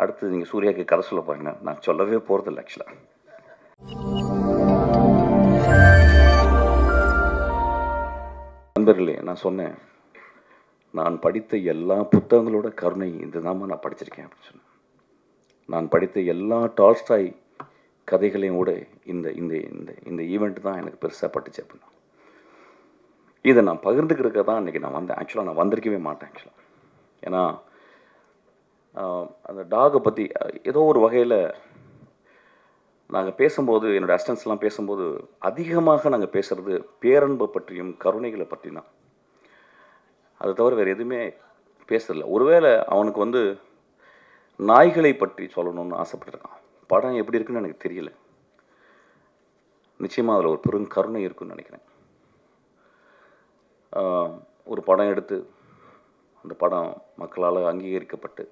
அடுத்து நீங்கள் சூர்யாவுக்கு கதை சொல்ல போறீங்க. நான் சொல்லவே போகிறதில்ல ஆக்சுவலாக. நண்பர்களே, நான் சொன்னேன், நான் படித்த எல்லா புத்தகங்களோட கருணை இதுதாம்மா நான் படிச்சிருக்கேன் அப்படின்னு சொன்னேன். நான் படித்த எல்லா டால்ஸ்டாய் கதைகளையும் கூட இந்த இந்த இந்த இந்த ஈவெண்ட் தான் எனக்கு பெருசாக பட்டுச்சு அப்படின்னா. இதை நான் பகிர்ந்துக்கிறதுக்கு தான் இன்றைக்கி நான் வந்தேன். ஆக்சுவலாக நான் வந்திருக்கவே மாட்டேன் ஆக்சுவலாக. ஏன்னா அந்த டாகை பற்றி ஏதோ ஒரு வகையில் நாங்கள் பேசும்போது, என்னோடய அசிஸ்டன்ஸ்லாம் பேசும்போது அதிகமாக நாங்கள் பேசுகிறது பேரன்பை பற்றியும் கருணைகளை பற்றி தான். அதை தவிர வேறு எதுவுமே பேசுறதில்ல. ஒருவேளை அவனுக்கு நாய்களை பற்றி சொல்லணும்னு ஆசைப்பட்டுருக்கான். படம் எப்படி இருக்குன்னு எனக்கு தெரியல. நிச்சயமாக அதில் ஒரு பெரும் கருணை இருக்குன்னு நினைக்கிறேன். ஒரு படம் எடுத்து அந்த படம் மக்களால் அங்கீகரிக்கப்பட்டு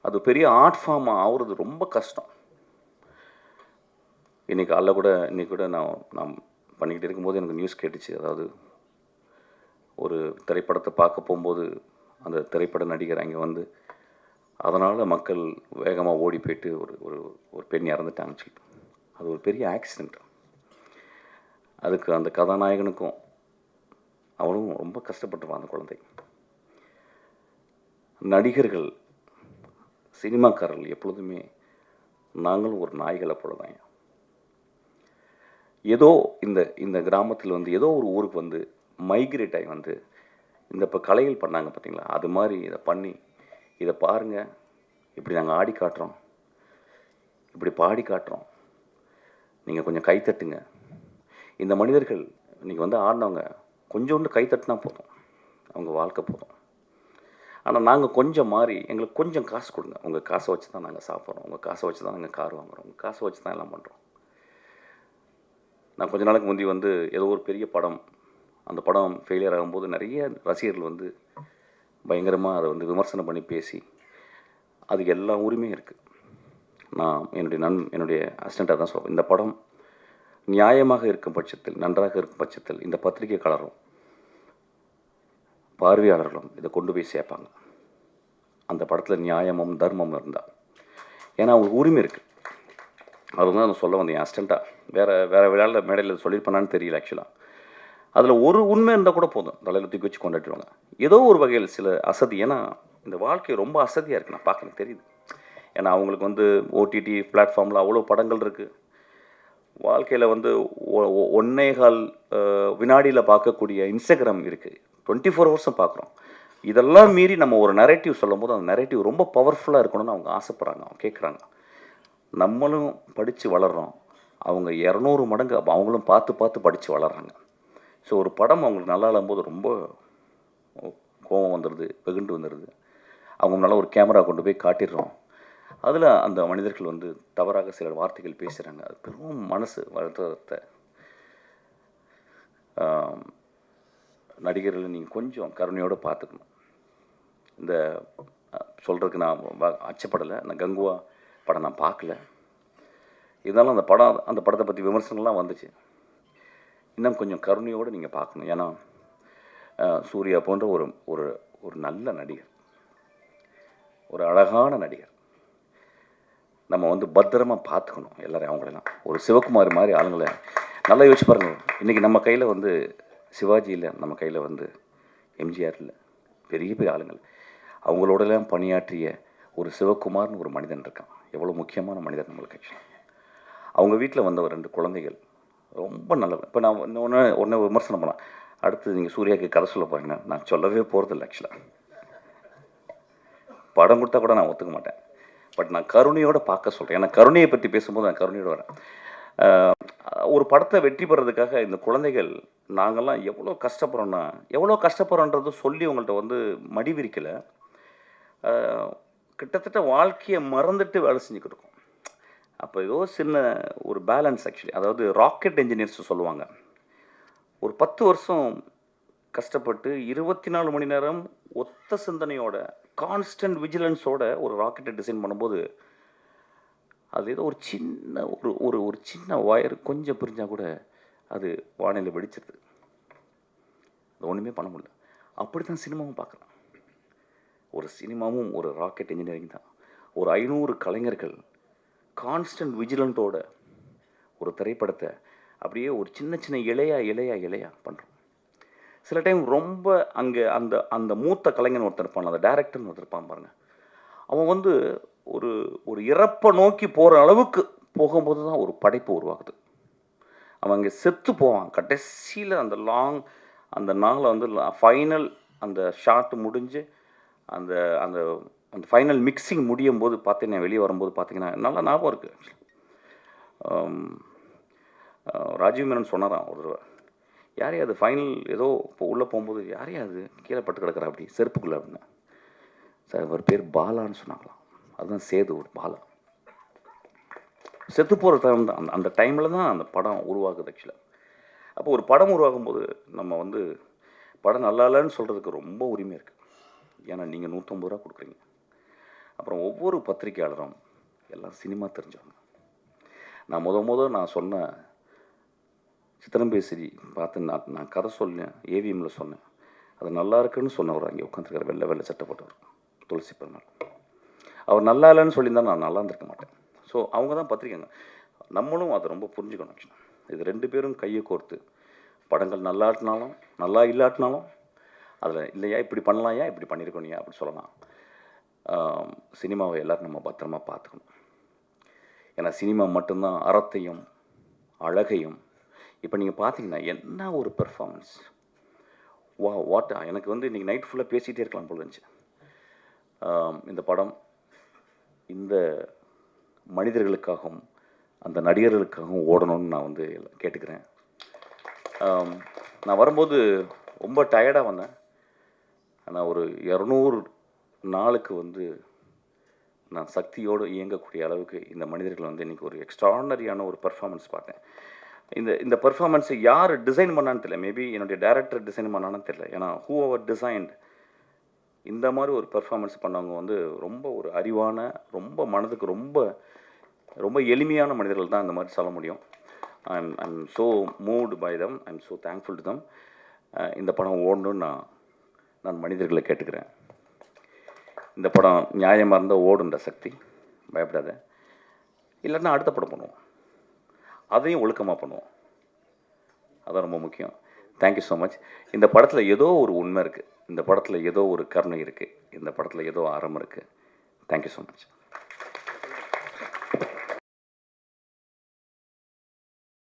அது பெரிய ஆர்ட் ஃபார்மாக ஆகுறது ரொம்ப கஷ்டம். இன்றைக்கி கூட நான் பண்ணிக்கிட்டு இருக்கும்போது எனக்கு நியூஸ் கேட்டுச்சு. அதாவது ஒரு திரைப்படத்தை பார்க்க போகும்போது அந்த திரைப்பட நடிகர் அங்கே அதனால் மக்கள் வேகமாக ஓடி போயிட்டு ஒரு பெண் இறந்துட்டாங்கன்னு சொல்லிட்டு, அது ஒரு பெரிய ஆக்சிடெண்ட். அதுக்கு அந்த கதாநாயகனுக்கும் அவனும் ரொம்ப கஷ்டப்பட்டுருவான் அந்த குழந்தை. நடிகர்கள், சினிமாக்காரர்கள் எப்பொழுதுமே நாங்களும் ஒரு நாய்களை போல தான். ஏதோ இந்த கிராமத்தில் ஏதோ ஒரு ஊருக்கு மைக்ரேட் ஆகி இந்த இப்போ கலைகள் பண்ணாங்க பார்த்தீங்களா, அது மாதிரி இதை பண்ணி, இதை பாருங்கள், இப்படி நாங்கள் ஆடி காட்டுறோம், இப்படி பாடி காட்டுறோம், நீங்கள் கொஞ்சம் கைத்தட்டுங்க. இந்த மனிதர்கள் இன்றைக்கி ஆடினவங்க கொஞ்சோண்டு கைத்தட்டினா போதும், அவங்க வாழ்க்கை போதும். ஆனால் நாங்கள் கொஞ்சம் மாறி எங்களுக்கு கொஞ்சம் காசு கொடுங்க, உங்கள் காசை வச்சு தான் நாங்கள் சாப்பிட்றோம், உங்கள் காசை வச்சு தான் நாங்கள் கார் வாங்குகிறோம், உங்கள் காசை வச்சு தான் எல்லாம் பண்ணுறோம். நான் கொஞ்ச நாளைக்கு முந்தி ஏதோ ஒரு பெரிய படம், அந்த படம் ஃபெயிலியர் ஆகும்போது நிறைய ரசிகர்கள் பயங்கரமாக அதை விமர்சனம் பண்ணி பேசி, அதுக்கு எல்லா உரிமையும் இருக்குது. நான் என்னுடைய அசிஸ்டண்ட்டாக தான் சொல்லுவேன், இந்த படம் நியாயமாக இருக்கும் பட்சத்தில், நன்றாக இருக்கும் பட்சத்தில் இந்த பத்திரிகைக்காரரும் பார்வையாளர்களும் இதை கொண்டு போய் சேர்ப்பாங்க. அந்த படத்தில் நியாயமும் தர்மமும் இருந்தால், ஏன்னா அவங்களுக்கு உரிமை இருக்குது. அதுதான் நான் சொல்ல வந்தேன். என் அசிஸ்டண்ட்டாக வேறு விளையாட மேடையில் சொல்லியிருப்பேனான்னு தெரியல ஆக்சுவலாக. அதில் ஒரு உண்மை இருந்தால் கூட போதும், தலையில் தூக்கி வச்சு கொண்டாடுவாங்க. ஏதோ ஒரு வகையில் சில அசதி, ஏன்னா இந்த வாழ்க்கை ரொம்ப அசதியாக இருக்குது, நான் பார்க்க தெரியுது. ஏன்னா அவங்களுக்கு ஓடிடி பிளாட்ஃபார்மில் அவ்வளோ படங்கள் இருக்குது. வாழ்க்கையில் 1.25 வினாடியில் பார்க்கக்கூடிய இன்ஸ்டாகிராம் இருக்குது, 24 ஹவர்ஸும் பார்க்குறோம். இதெல்லாம் மீறி நம்ம ஒரு நரேட்டிவ் சொல்லும் போது அந்த நரேட்டிவ் ரொம்ப பவர்ஃபுல்லாக இருக்கணும்னு அவங்க ஆசைப்பட்றாங்க, அவங்க கேட்குறாங்க. நம்மளும் படித்து வளர்கிறோம், அவங்க 200 மடங்கு அவங்களும் பார்த்து படித்து வளர்கிறாங்க. ஸோ ஒரு படம் அவங்களுக்கு நல்லா இல்லாம்போது ரொம்ப கோபம் வந்துடுது, வெகுண்டு வந்துடுது. அவங்க நல்லா ஒரு கேமரா கொண்டு போய் காட்டிடுறோம், அதில் அந்த மனிதர்கள் தவறாக சில வார்த்தைகள் பேசுகிறாங்க. அது பெரும் மனசு வருத்தத்தை. நடிகர்களை நீங்கள் கொஞ்சம் கருணையோடு பார்த்துக்கணும். இந்த சொல்கிறதுக்கு நான் அச்சப்படலை. நான் கங்குவா படம் நான் பார்க்கல, இருந்தாலும் அந்த படத்தை பற்றி விமர்சனங்கள்லாம் வந்துச்சு. இன்னும் கொஞ்சம் கருணையோடு நீங்கள் பார்க்கணும். ஏன்னா சூர்யா போன்ற ஒரு நல்ல நடிகர், ஒரு அழகான நடிகர், நம்ம பத்திரமாக பார்த்துக்கணும் எல்லாரையும். அவங்களெல்லாம் ஒரு சிவகுமார் மாதிரி ஆளுங்களை நல்லா யோசிச்சு பாருங்கள். இன்றைக்கி நம்ம கையில் சிவாஜி இல்லை, நம்ம கையில் எம்ஜிஆர் இல்லை, பெரிய பெரிய ஆளுங்கள். அவங்களோடலாம் பணியாற்றிய ஒரு சிவகுமார்னு ஒரு மனிதன் இருக்கான். எவ்வளோ முக்கியமான மனிதன் நம்மளுக்கு. ஆக்சுவலாக அவங்க வீட்டில் வந்த 2 குழந்தைகள் ரொம்ப நல்லவன். இப்போ நான் ஒன்று விமர்சனம் பண்ணேன். அடுத்து நீங்கள் சூர்யாவுக்கு கதை சொல்ல போறீங்க. நான் சொல்லவே போகிறதில்ல ஆக்சுவலாக. படம் கொடுத்தா கூட நான் ஒத்துக்க மாட்டேன். பட் நான் கருணையோடு பார்க்க சொல்கிறேன். ஏன்னா கருணையை பற்றி பேசும்போது நான் கருணையோடு வரேன். ஒரு படத்தை வெற்றி பெறதுக்காக இந்த குழந்தைகள் நாங்கள்லாம் எவ்வளோ கஷ்டப்படுறோன்றது சொல்லி உங்கள்கிட்ட மடி விரிக்கலை. கிட்டத்தட்ட வாழ்க்கையை மறந்துட்டு வேலை செஞ்சுக்கிட்டு இருக்கோம். அப்போ ஏதோ சின்ன ஒரு பேலன்ஸ் ஆக்சுவலி. அதாவது ராக்கெட் இன்ஜினியர்ஸ் சொல்லுவாங்க, ஒரு 10 வருஷம் கஷ்டப்பட்டு 24 மணி நேரம் ஒத்த சிந்தனையோட கான்ஸ்டன்ட் விஜிலன்ஸோட ஒரு ராக்கெட்டை டிசைன் பண்ணும்போது அது ஏதோ ஒரு சின்ன ஒயர் கொஞ்சம் பிரிஞ்சால் கூட அது வானிலை வெடிச்சிருது. அது ஒன்றுமே பண்ண முடியல. அப்படி தான் சினிமாவும் பார்க்குறேன். ஒரு சினிமாவும் ஒரு ராக்கெட் இன்ஜினியரிங் தான். ஒரு 500 கலைஞர்கள் கான்ஸ்டன்ட் விஜிலண்ட்டோட ஒரு திரைப்படத்தை அப்படியே ஒரு சின்ன சின்ன இலையா பண்ணுறோம். சில டைம் ரொம்ப அங்கே அந்த அந்த மூத்த கலைஞன் ஒருத்தர் இருப்பான், அந்த டைரக்டர்னு ஒருத்தர் இருப்பான் பாருங்கள். அவன் வந்து ஒரு ஒரு இறப்பை நோக்கி போகிற அளவுக்கு போகும்போது தான் ஒரு படைப்பு உருவாகுது. அவன் அங்கே செத்து போவான் கடைசியில். அந்த நாளை வந்து ஃபைனல் அந்த ஷாட் முடிஞ்சு அந்த அந்த அந்த ஃபைனல் மிக்சிங் முடியும் போது பார்த்தீங்கன்னா, வெளியே வரும்போது பார்த்தீங்கன்னா நல்லா ஞாபகம் இருக்குது. ராஜீவ் மேனன் சொன்னாரான் ஒரு தடவை, யாரையா அது ஃபைனல் ஏதோ இப்போ உள்ளே போகும்போது யாரையா அது கீழே பட்டு கிடக்குறா அப்படி செருப்புக்குள்ளே அப்படின்னு. சார் அவர் பேர் பாலான்னு சொன்னாங்களாம். அதுதான் சேது ஒரு பாலா. செத்து போகிற டைம் தான் அந்த டைமில் தான் அந்த படம் உருவாகுது ஆக்சுவலாக. அப்போ ஒரு படம் உருவாகும்போது நம்ம வந்து படம் நல்லா இல்லைன்னு சொல்கிறதுக்கு ரொம்ப உரிமை இருக்குது. ஏன்னா நீங்கள் 150 ரூபா கொடுக்குறீங்க. அப்புறம் ஒவ்வொரு பத்திரிக்கையாளரும் எல்லாம் சினிமா தெரிஞ்சவங்க. நான் நான் சொன்ன சித்திரம்பேசி பார்த்து நான் கதை சொன்னேன், ஏவிஎம்மில் சொன்னேன். அது நல்லா இருக்குன்னு சொன்னவர் அங்கே உட்காந்துருக்கார், வெள்ளை சட்டை போட்டவர், துளசி பெருமாள். அவர் நல்லா இல்லைன்னு சொல்லியிருந்தால் நான் நல்லா இருந்திருக்க மாட்டேன். ஸோ அவங்க தான் பத்திரிக்கைங்க. நம்மளும் அதை ரொம்ப புரிஞ்சுக்கணும். இது 2 பேரும் கையை கோர்த்து படங்கள் நல்லா இல்லாட்டினாலும் அதில் இல்லையா இப்படி பண்ணலாம்யா இப்படி பண்ணியிருக்கோனியா அப்படி சொல்லலாம். சினிமாவை எல்லோரும் நம்ம பத்திரமா பார்த்துக்கணும். ஏன்னா சினிமா மட்டும்தான் அறத்தையும் அழகையும். இப்போ நீங்கள் பார்த்தீங்கன்னா என்ன ஒரு பெர்ஃபார்மன்ஸ், வாட். எனக்கு வந்து இன்றைக்கி நைட் ஃபுல்லாக பேசிகிட்டே இருக்கலாம் போல இருந்துச்சு. இந்த படம் இந்த மனிதர்களுக்காகவும் அந்த நடிகர்களுக்காகவும் ஓடணும்னு நான் வந்து கேட்டுக்கிறேன். நான் வரும்போது ரொம்ப டயர்டாக வந்தேன். ஆனால் ஒரு 200 நாளுக்கு வந்து நான் சக்தியோடு இயங்கக்கூடிய அளவுக்கு இந்த மனிதர்கள் வந்து இன்றைக்கி ஒரு எக்ஸ்ட்ரானரியான ஒரு பர்ஃபார்மன்ஸ் பார்த்தேன். இந்த பர்ஃபார்மன்ஸை யார் டிசைன் பண்ணான்னு தெரியல. மேபி என்னுடைய டைரக்டர் டிசைன் பண்ணான்னு தெரியல. ஏன்னா ஹூ அவர் டிசைன்ட் இந்த மாதிரி ஒரு பெர்ஃபார்மன்ஸ் பண்ணவங்க வந்து ரொம்ப ஒரு அறிவான, ரொம்ப மனதுக்கு ரொம்ப ரொம்ப எளிமையான மனிதர்கள் தான் இந்த மாதிரி சொல்ல முடியும். I'm so moved by them. I'm so thankful to them. இந்த படம் ஓடணுன்னு நான் மனிதர்களை கேட்டுக்கிறேன். இந்த படம் நியாயமாக இருந்தால் ஓடுன்ற சக்தி, பயப்படாத. இல்லைன்னா அடுத்த படம் பண்ணுவோம், அதையும் ஒழுக்கமாக பண்ணுவோம். அதான் ரொம்ப முக்கியம். Thank you so much. இந்த படத்தில் ஏதோ ஒரு உண்மை இருக்குது, இந்த படத்தில் ஏதோ ஒரு கருணை இருக்குது, இந்த படத்தில் ஏதோ அறம் இருக்குது. Thank you so much.